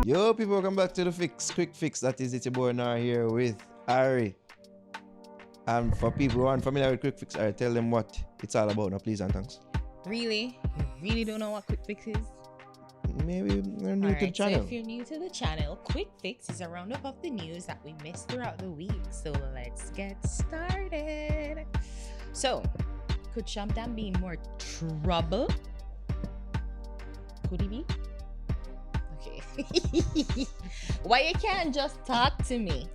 Yo, people, welcome back to the fix, quick fix. That is it, your boy now here with Ari. And for people who aren't familiar with quick fix, Ari, tell them what it's all about now, please and thanks. Really? You really don't know what Quick Fix is? Maybe you're new to the channel. So if you're new to the channel, Quick Fix is a roundup of the news that we missed throughout the week. So let's get started. So, could Shab Don be in more trouble? Could he be? Okay. Why you can't just talk to me?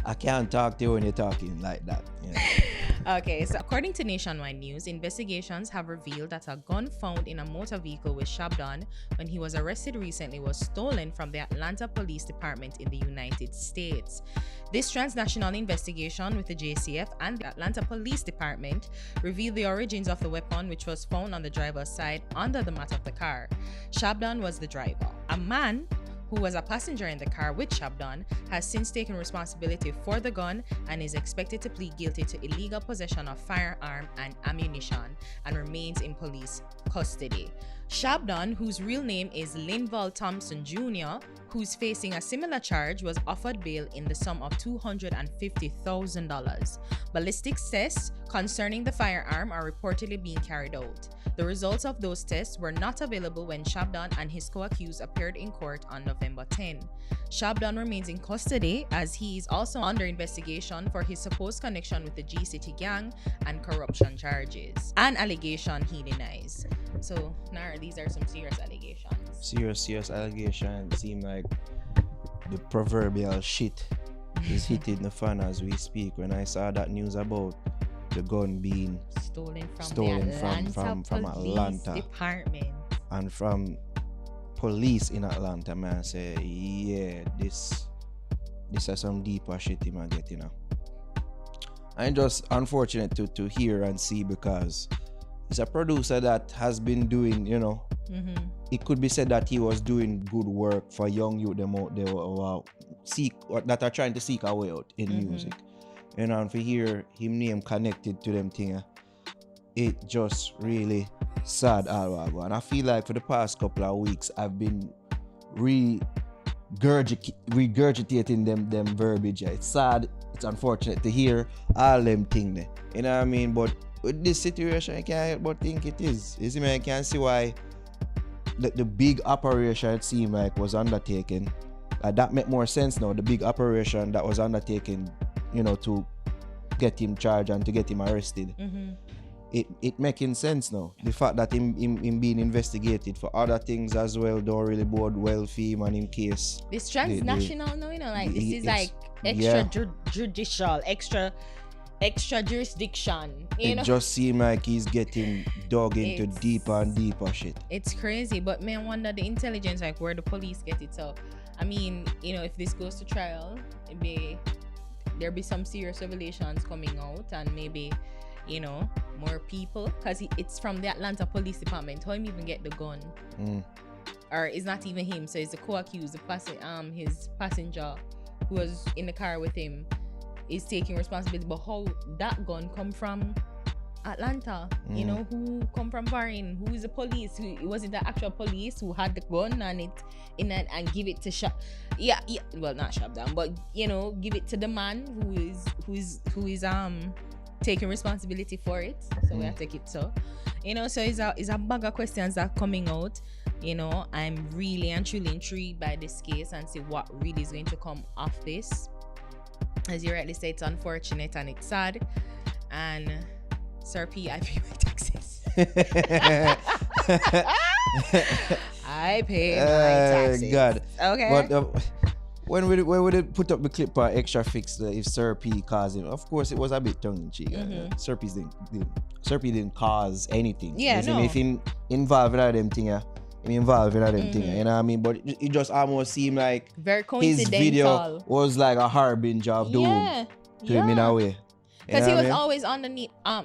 I can't talk to you when you're talking like that. Yeah. Okay, so according to Nationwide News, investigations have revealed that a gun found in a motor vehicle with Shab Don when he was arrested recently was stolen from the Atlanta Police Department in the United States. This transnational investigation with the JCF and the Atlanta Police Department revealed the origins of the weapon, which was found on the driver's side under the mat of the car. Shab Don was the driver. A man who was a passenger in the car with Shab Don, has since taken responsibility for the gun and is expected to plead guilty to illegal possession of firearm and ammunition and remains in police custody. Shab Don, whose real name is Linval Thompson Jr., who's facing a similar charge, was offered bail in the sum of $250,000. Ballistics tests concerning the firearm are reportedly being carried out. The results of those tests were not available when Shab Don and his co-accused appeared in court on November 10. Shab Don remains in custody as he is also under investigation for his supposed connection with the G-City gang and corruption charges, an allegation he denies. So, Nara, these are some serious allegations. Serious allegations. Seem like the proverbial shit is hitting the fan as we speak. When I saw that news about the gun being stolen from Atlanta Department and from police in Atlanta, man, I say, yeah, this is some deeper shit he might get, you know. And just unfortunate to hear and see, because he's a producer that has been doing, you know, it could be said that he was doing good work for young youth them out there that are trying to seek a way out in music. You know, and for hear him name connected to them thing, it just really sad all over. And I feel like for the past couple of weeks I've been regurgitating them verbiage. It's sad, it's unfortunate to hear all them things there. You know what I mean? But with this situation, I can't help but think it is. You see me, I can see why the big operation it seemed like was undertaken. That make more sense now. The big operation that was undertaken, you know, to get him charged and to get him arrested. It making sense now. The fact that him being investigated for other things as well don't really bode well for him, and in case this transnational now, you know, like this is like extra judicial, extra jurisdiction. You know? Just seem like he's getting dug into deeper and deeper shit. It's crazy, but man, wonder the intelligence, like where the police get it. So I mean, you know, if this goes to trial, there'll be some serious revelations coming out, and maybe, you know, more people, because it's from the Atlanta Police Department. How him even get the gun? Or it's not even him, so it's the co-accused, his passenger who was in the car with him is taking responsibility. But how that gun come from Atlanta? You know, who come from foreign? Who is the police? Was it the actual police who had the gun and give it to Shab? Yeah. Well, not Shab Don, but you know, give it to the man who is taking responsibility for it. So we have to take it. So, you know, so it's a bag of questions that are coming out. You know, I'm really and truly intrigued by this case and see what really is going to come off this. As you rightly say, it's unfortunate and it's sad. And Syrupy, I pay my taxes. I pay my taxes. God. Okay. But when we did put up the clip for extra fix, if Syrupy caused it, of course it was a bit tongue in cheek. Syrupy didn't cause anything. Yeah, no. If he involved in them thing, you know what I mean? But it just almost seemed like very coincidental. His video was like a harbinger of doom to him in a way. Because he was always underneath. I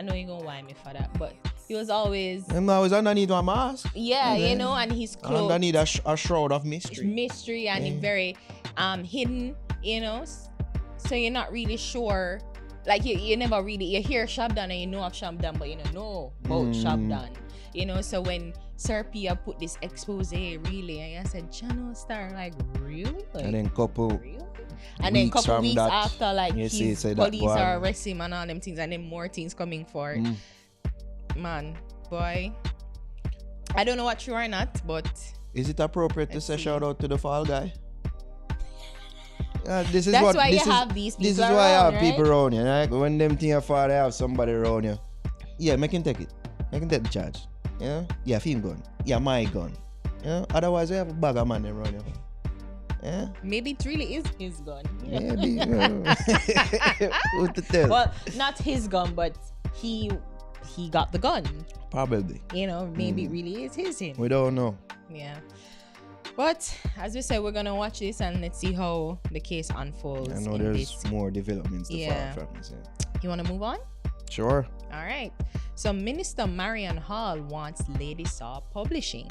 know you're gonna whine me for that, but he was always. I'm always underneath my mask. Yeah, you know, and he's clothes. Underneath a shroud of mystery. And he's very hidden, you know. So you're not really sure like you never really, you hear Shab Don and you know of Shab Don, but you don't know about Shab Don. You know, so when Syrupy put this expose, really, and I said, Channel Star, like, really? Like, and then couple and then couple weeks that, after, like, you his see, police are arresting him and all them things, and then more things coming for it. Man, boy, I don't know what true or not, but is it appropriate to say shout out to the fall guy? This is that's what, why this you is, have these people. This is why I have people around you. Right? When them things are far, they have somebody around you. Yeah, make him take it. Make him take the charge. Yeah, yeah, him gun. Yeah, my gun. Yeah, otherwise we have a bag of man around you. Yeah. Maybe it really is his gun. Maybe. What to tell? Well, not his gun, but he got the gun. Probably. You know, maybe it really is his. We don't know. Yeah. But as we said, we're gonna watch this and let's see how the case unfolds. I know there's more developments to follow from this. You wanna move on? Sure. All right. So Minister Marian Hall wants Lady Saw Publishing.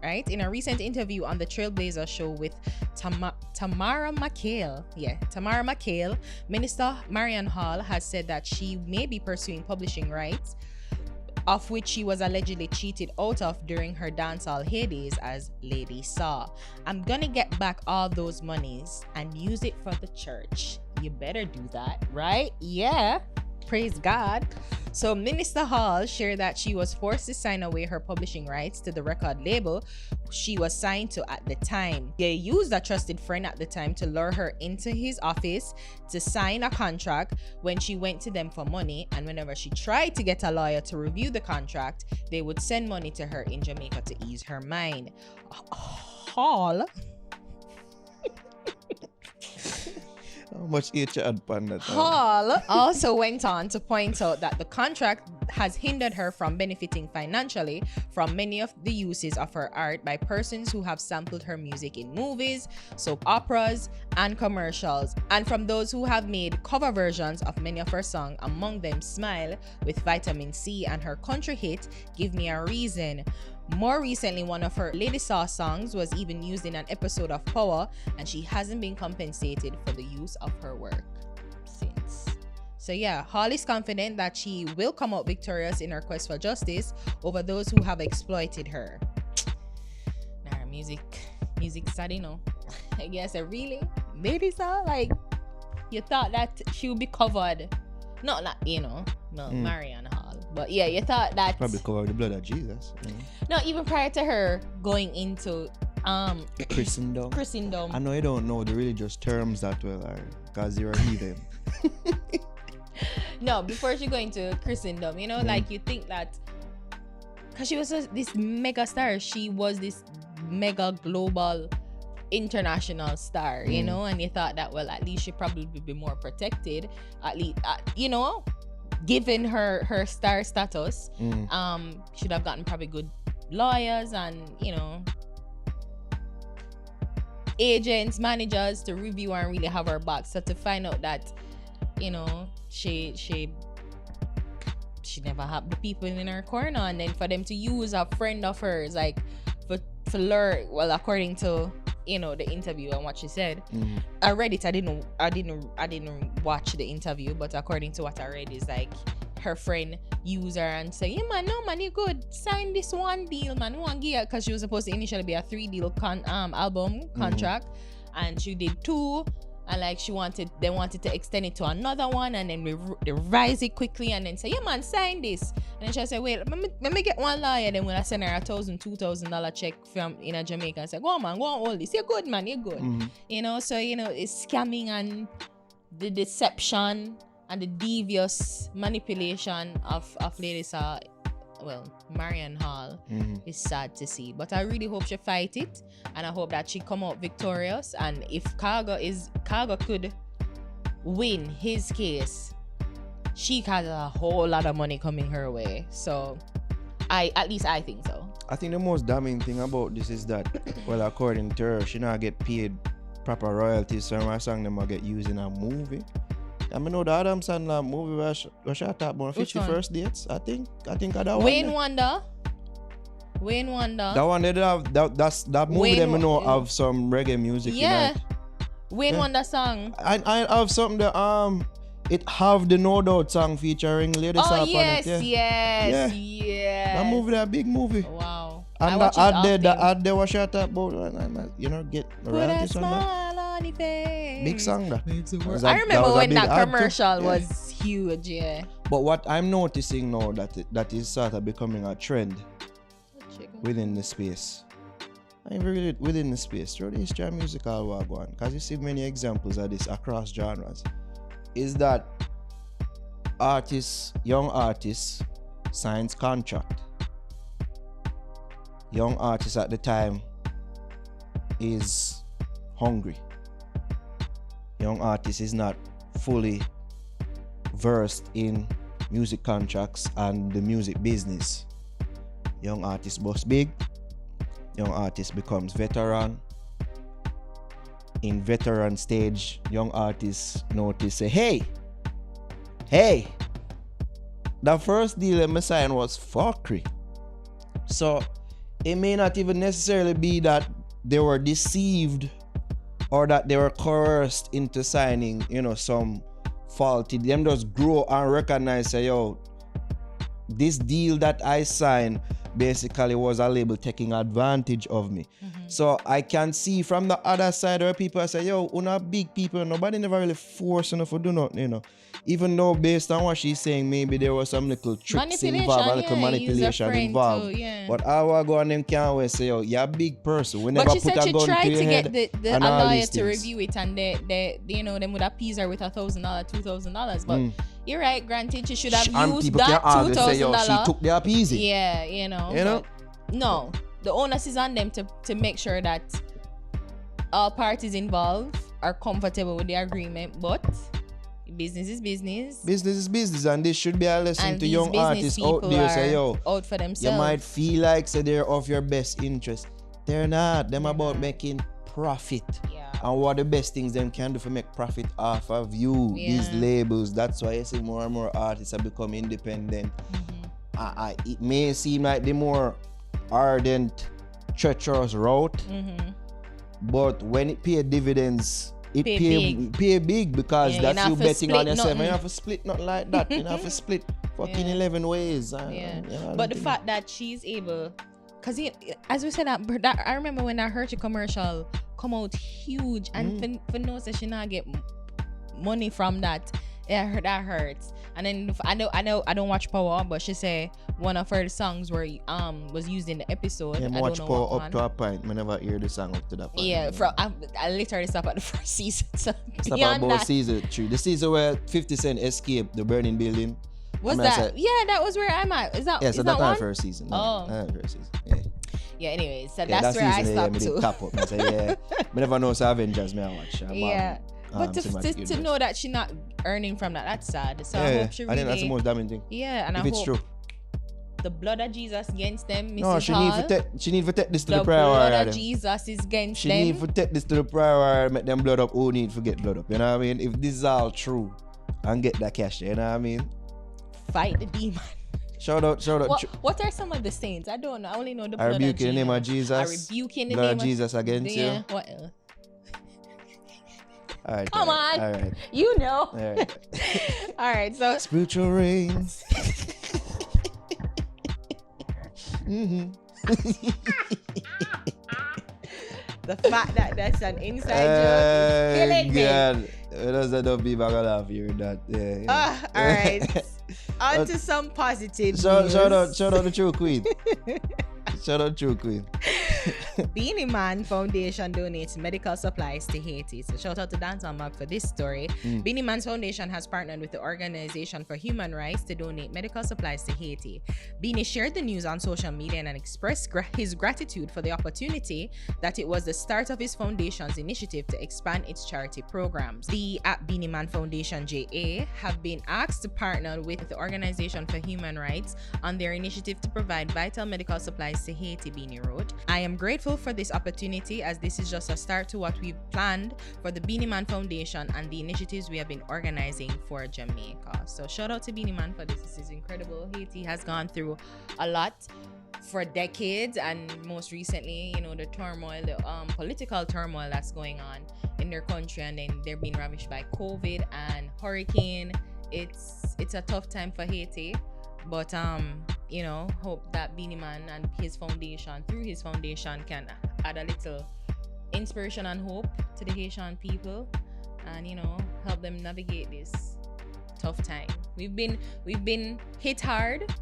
Right? In a recent interview on the Trailblazer show with Tamara McHale, Tamara McHale, Minister Marian Hall has said that she may be pursuing publishing rights, of which she was allegedly cheated out of during her dancehall heydays as Lady Saw. I'm gonna get back all those monies and use it for the church. You better do that, right? Yeah. Praise God. So Minister Hall shared that she was forced to sign away her publishing rights to the record label she was signed to at the time. They used a trusted friend at the time to lure her into his office to sign a contract when she went to them for money, and whenever she tried to get a lawyer to review the contract, they would send money to her in Jamaica to ease her mind. Hall How much each had that? Hall also went on to point out that the contract has hindered her from benefiting financially from many of the uses of her art by persons who have sampled her music in movies, soap operas, and commercials, and from those who have made cover versions of many of her songs, among them Smile with Vitamin C and her country hit Give Me a Reason. More recently, one of her Lady Saw songs was even used in an episode of Power, and she hasn't been compensated for the use of her work since. So yeah, Hall is confident that she will come out victorious in her quest for justice over those who have exploited her. Nah, music sad, you know. I guess really, Lady Saw, like, you thought that she would be covered, not like, you know, Marian Hall. But yeah, you thought that probably covered the blood of Jesus. No, even prior to her going into Christendom. I know you don't know the religious terms that well, because you're a heathen. No, before she going to Christendom, you know, like you think that because she was this mega star, she was this mega global international star, you know, and you thought that, well, at least she probably would be more protected, at least, you know, given her star status. Should have gotten probably good lawyers and, you know, agents, managers to review and really have her back. So to find out that, you know, she never had the people in her corner, and then for them to use a friend of hers, like for lure, well, according to, you know, the interview and what she said. I read it. I didn't watch the interview, but according to what I read, is like her friend use her and say, yeah man, no man, you good, sign this one deal man, one gear, because she was supposed to initially be a 3-deal album contract, and she did 2, and like they wanted to extend it to another one, and then they revise it quickly and then say, yeah man, sign this, and then she said, wait, let me get one lawyer. Then when I send her a $2,000 check from in a Jamaica, and say, go on man, go on all this, you're good man, you're good. You know, so you know, it's scamming and the deception and the devious manipulation of Lady Saw, well, Marian Hall, is sad to see. But I really hope she fight it, and I hope that she come out victorious. And if Cargo could win his case, she has a whole lot of money coming her way. So at least I think so. I think the most damning thing about this is that, well, according to her, she not get paid proper royalties, so my song them will get used in a movie. I mean, know the Adam Sandler movie where she talk about 51st dates. I think that one. Wayne Wonder. That one they have that movie. Them know have some reggae music. Yeah. In it. Wayne Wonder song. I have something that it have the No Doubt song featuring Lady Saw on yes, it. yes. That movie, that big movie. Wow. And the ad there was shot about, get royalties on that. On the face. Big song that. I remember when that commercial was huge, yeah. But what I'm noticing now that is sort of becoming a trend within the space. I'm really within the space. Through the history of musical wagwan, because you see many examples of this across genres, is that young artists signs contract. Young artist at the time is hungry. Young artist is not fully versed in music contracts and the music business. Young artist bust big. Young artist becomes veteran. In veteran stage, young artists notice, say, hey, the first deal I signed was fuckery. So it may not even necessarily be that they were deceived or that they were coerced into signing, some faulty. Them just grow and recognize, say, this deal that I signed basically was a label taking advantage of me. So I can see from the other side where people say, una big people, nobody never really force enough to do nothing, Even though based on what she's saying, maybe there was some little tricks involved, a little manipulation involved. But our go and them can't always say, you're a big person. We never but she put said a she gun tried to your to head. get the lawyer to review it, and they them would appease her with $1,000, $2,000. But you're right, granted, she should have used that $2,000. She took the appeasing. Yeah, no, the onus is on them to make sure that all parties involved are comfortable with the agreement, but business is business. Business is business, and this should be a lesson to young artists out there. Say, out for themselves. You might feel like they're of your best interest. They're not. Them about making profit. And what the best things them can do for make profit off of you. These labels. That's why I see more and more artists have become independent. It may seem like the more ardent, treacherous route, but when it pay dividends, it pay big because that's you betting on yourself. You have to split nothing like that. You have to split fucking 11 ways. But the fact that she's able, because as we said, that I remember when that Hershey commercial come out huge, and for no say she not get money from that. That hurts. And then I don't watch Power, but she say one of her songs was used in the episode. I watch Power up to a point. I never hear the song up to that point. Yeah, I literally stopped at the first season. So stop at about season 3. The season where 50 Cent escaped the burning building. Was that? That was where I'm at. Is that? Yeah, so that's our first season. First season. Yeah. Yeah. Anyways, so that's where I stopped to. Top up. I say, I never know so Avengers. I watch. But to know that she's not earning from that's sad. So I hope she really. I think that's the most damning thing. Yeah, and if I it's hope true. The blood of Jesus against them, Mrs. No, she need to take this to the prayer warrior. The warrior. blood of Jesus is against them. She need to take this to the prayer warrior, make them blood up. Who need to get blood up? You know what I mean? If this is all true, and get that cash, you know what I mean? Fight the demon. Shout out. What are some of the saints? I don't know. I only know the blood of Jesus. I rebuke in the name of Jesus. I rebuke in the blood name of Jesus against you. What else? All right, Come on. All right. You know. All right. All right. So spiritual reigns. The fact that that's an inside joke is killing me. Those that don't be back laugh here that. Yeah. All right. On to some positive news. Shout out the true queen. Shout out True Queen. Beenie Man Foundation donates medical supplies to Haiti. So shout out to Dancehall Mag for this story. Beenie Man's Foundation has partnered with the Organization for Human Rights to donate medical supplies to Haiti. Beenie shared the news on social media and expressed his gratitude for the opportunity that it was the start of his foundation's initiative to expand its charity programs. The Beenie Man Foundation JA have been asked to partner with the Organization for Human Rights on their initiative to provide vital medical supplies to Haiti, Beenie wrote. I am grateful for this opportunity as this is just a start to what we've planned for the Beenie Man Foundation and the initiatives we have been organizing for Jamaica. So shout out to Beenie Man for this. This is incredible. Haiti has gone through a lot for decades, and most recently, the turmoil, the political turmoil that's going on in their country, and then they're being ravaged by COVID and hurricane. It's a tough time for Haiti, but you know, hope that Beenie Man and his foundation, through his foundation, can add a little inspiration and hope to the Haitian people, and you know, help them navigate this tough time. We've been hit hard,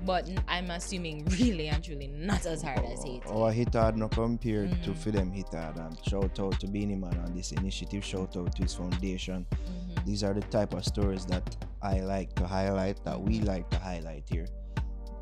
but I'm assuming really and truly not as hard as Haiti. Our hit hard no compared to for them hit hard. And shout out to Beenie Man on this initiative. Shout out to his foundation. These are the type of stories that I like to highlight, that we like to highlight here,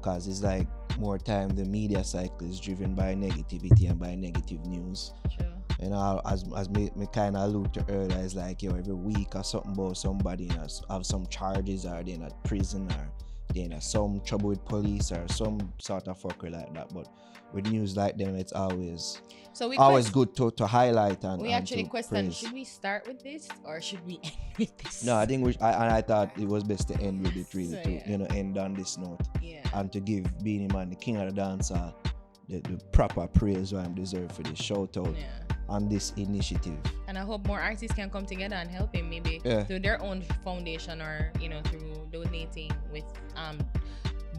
because it's like more time the media cycle is driven by negativity and by negative news. True. You know, as me kind of allude to earlier, it's like, yo, every week or something about somebody have some charges, or they're in a prison, or they're in some trouble with police, or some sort of fucker like that. But with news like them, it's always good to highlight and we actually to question, praise. should we start with this or should we end with this? No, I think I thought it was best to end with it, really, So, to yeah. you know, end on this note, Yeah. and to give Beenie Man, the king of the dancer, the proper praise where I'm deserved for this. Shout out Yeah. on this initiative. And I hope more artists can come together and help him, maybe through their own foundation, or you know, through donating with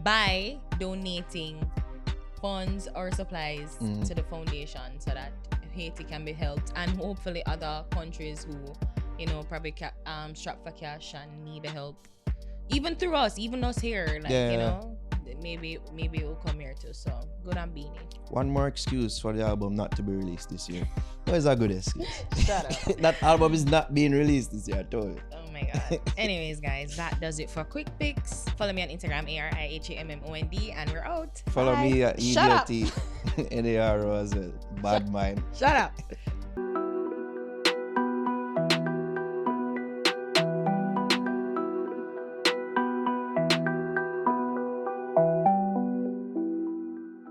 by donating funds or supplies to the foundation, so that Haiti can be helped, and hopefully other countries who, you know, probably strapped for cash and need the help, even through us, even us here, like you know, maybe it will come here too. So good on Beenie. One more excuse for the album not to be released this year. What is a good excuse? Shut up. That album is not being released this year, I told you. Oh my god. Anyways, guys, that does it for Quick Picks. Follow me on Instagram, ARIHAMMOND, and we're out. Follow Bye. me at Shut up. EDLT NARO as a bad mind. Shut up.